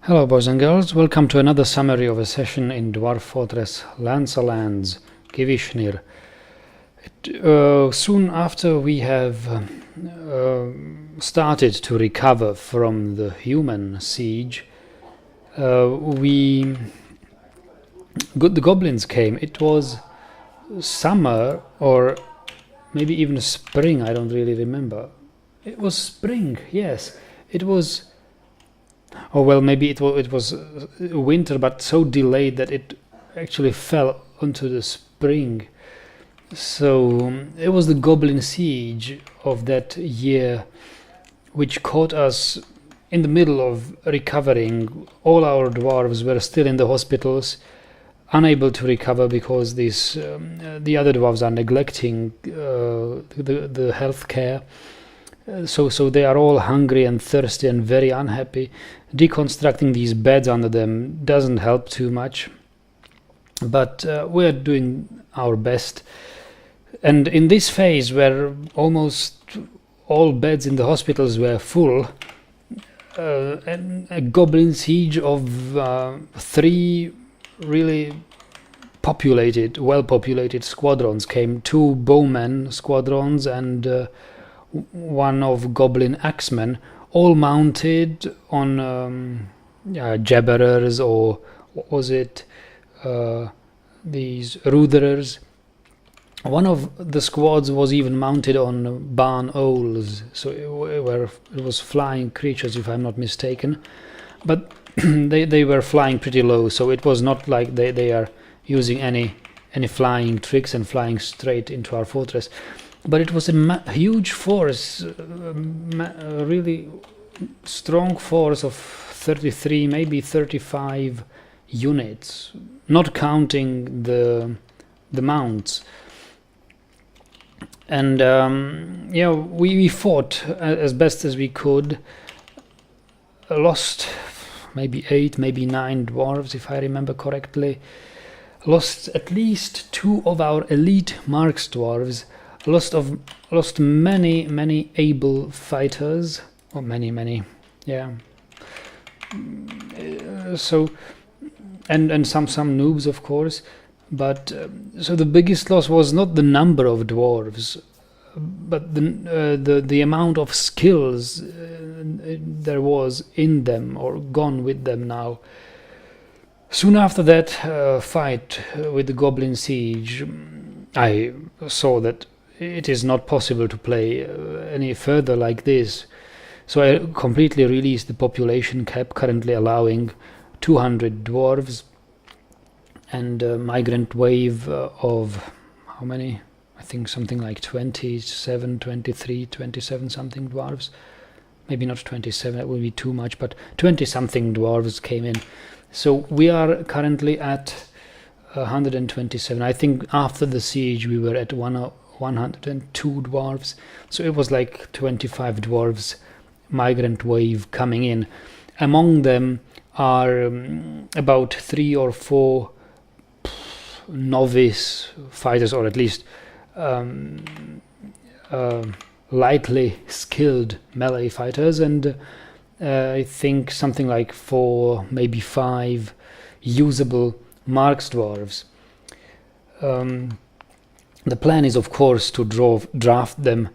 Hello boys and girls, welcome to another summary of a session in Dwarf Fortress Lancerlands, Kivishnir. Soon after we have started to recover from the human siege, the goblins came. It was summer or maybe even spring, I don't really remember. It was spring, yes. It was... Oh well, maybe it was winter, but so delayed that it actually fell onto the spring. So it was the Goblin siege of that year, which caught us in the middle of recovering. All our dwarves were still in the hospitals, unable to recover because the other dwarves are neglecting the health care. So they are all hungry and thirsty and very unhappy. Deconstructing these beds under them doesn't help too much, but we're doing our best. And in this phase where almost all beds in the hospitals were full, a goblin siege of 3 really well-populated squadrons came. 2 bowmen squadrons and 1 of goblin axemen, all mounted on jabberers, or what was it, these ruderers. One of the squads was even mounted on barn owls, so it was flying creatures, if I'm not mistaken, but they were flying pretty low, so it was not like they are using any flying tricks and flying straight into our fortress. But it was a huge force, a really strong force of 33, maybe 35 units, not counting the mounts. And we fought as best as we could. Lost maybe 8, maybe 9 dwarves, if I remember correctly. Lost at least 2 of our elite marks dwarves. Lost many able fighters, or many, yeah. So and some noobs, of course, but so the biggest loss was not the number of dwarves, but the amount of skills there was in them or gone with them now. Soon after that fight with the Goblin siege, I saw that it is not possible to play any further like this, so I completely released the population cap, currently allowing 200 dwarves and a migrant wave of how many? I think something like 27, 23, 27 something dwarves. Maybe not 27, that would be too much, but 20 something dwarves came in. So we are currently at 127. I think after the siege we were at 102 dwarves, so it was like 25 dwarves migrant wave coming in. Among them are about 3 or 4 novice fighters, or at least lightly skilled melee fighters, and I think something like 4, maybe 5 usable marks dwarves. The plan is, of course, to draft them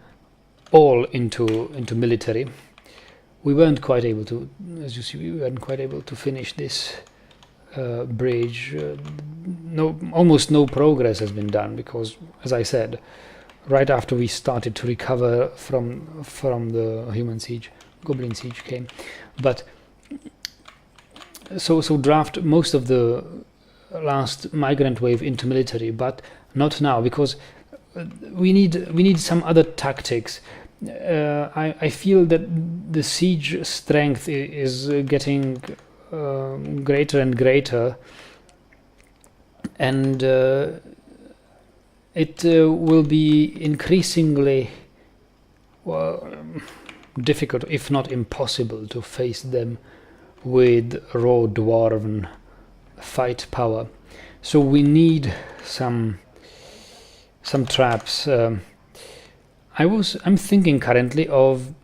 all into military. We weren't quite able to, as you see, we weren't quite able to finish this bridge. Almost no progress has been done because, as I said, right after we started to recover from the human siege, Goblin siege came. But so draft most of the last migrant wave into military, but not now, because we need some other tactics. I feel that the siege strength is getting greater and greater, and it will be increasingly difficult, if not impossible, to face them with raw dwarven fight power. So we need some traps. I'm thinking currently of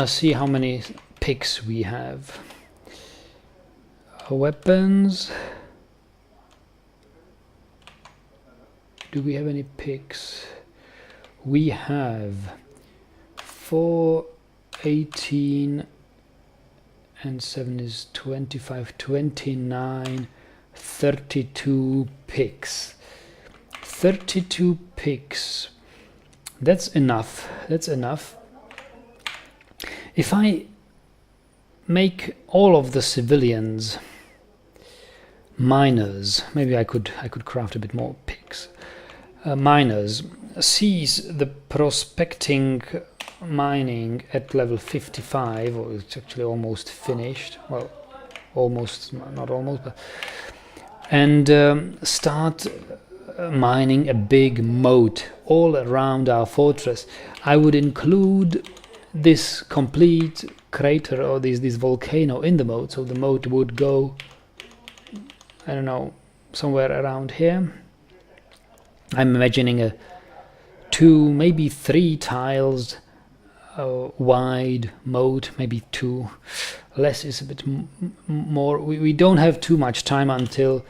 see how many picks we have? Weapons. Do we have any picks? We have 4, 18, and 7 is 25, 29, 32 picks. 32 picks. That's enough. That's enough. If I make all of the civilians miners, maybe I could craft a bit more picks. Miners, seize the prospecting mining at level 55, or it's actually almost finished. Well, almost, not almost, but, and start mining a big moat all around our fortress. I would include this complete crater or this volcano in the moat, so the moat would go, I don't know, somewhere around here. I'm imagining 2, maybe 3 tiles wide moat, maybe 2. Less is a bit more. We don't have too much time until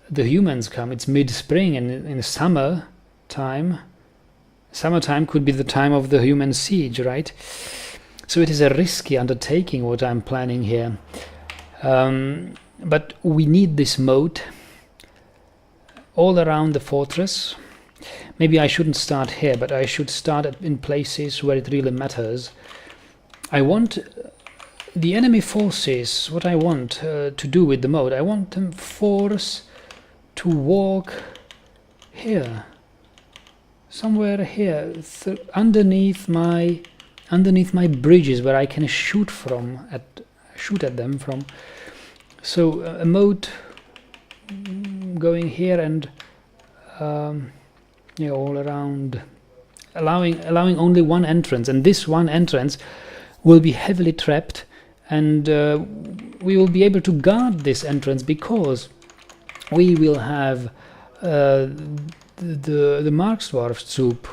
the humans come. It's mid-spring, and in summertime could be the time of the human siege, right? So it is a risky undertaking what I'm planning here. But we need this moat all around the fortress. Maybe I shouldn't start here, but I should start in places where it really matters. I want the enemy forces, what I want to do with the moat, I want them force to walk here, somewhere here, underneath my bridges, where I can shoot at them from. So a moat going here and all around, allowing only one entrance, and this one entrance will be heavily trapped, and we will be able to guard this entrance because we will have the Marksdwarf troop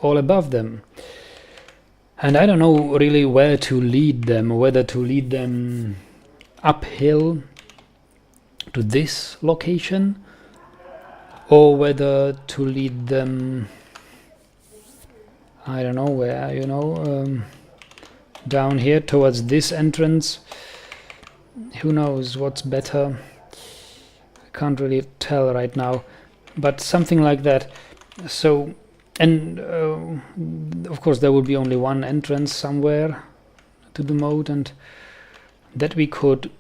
all above them. And I don't know really where to lead them, whether to lead them uphill to this location, or whether to lead them, I don't know where, down here towards this entrance. Who knows what's better? I can't really tell right now, but something like that. So, and of course there will be only one entrance somewhere to the moat, and that we could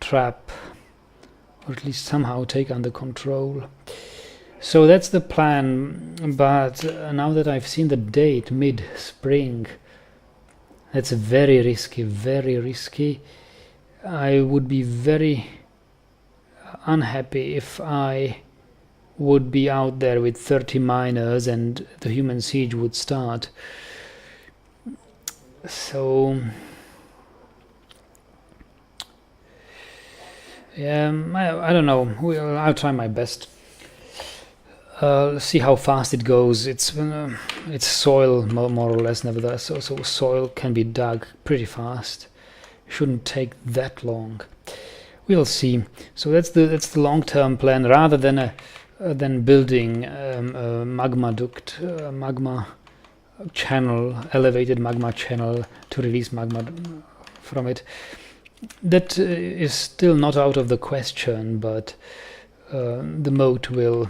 trap, or at least somehow take under control. So that's the plan, but now that I've seen the date, mid-spring, that's very risky, very risky. I would be very unhappy if I would be out there with 30 miners and the human siege would start. So yeah, I don't know. I'll try my best. See how fast it goes. It's soil more or less, nevertheless. So soil can be dug pretty fast. Shouldn't take that long. We'll see. So that's the long-term plan, rather than building a magma duct, magma channel, elevated magma channel to release magma from it. That is still not out of the question, but the moat will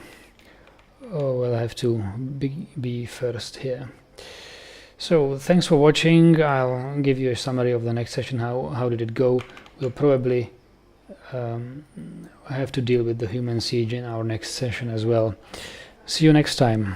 have to be first here. So thanks for watching. I'll give you a summary of the next session. How did it go? We'll probably have to deal with the human siege in our next session as well. See you next time.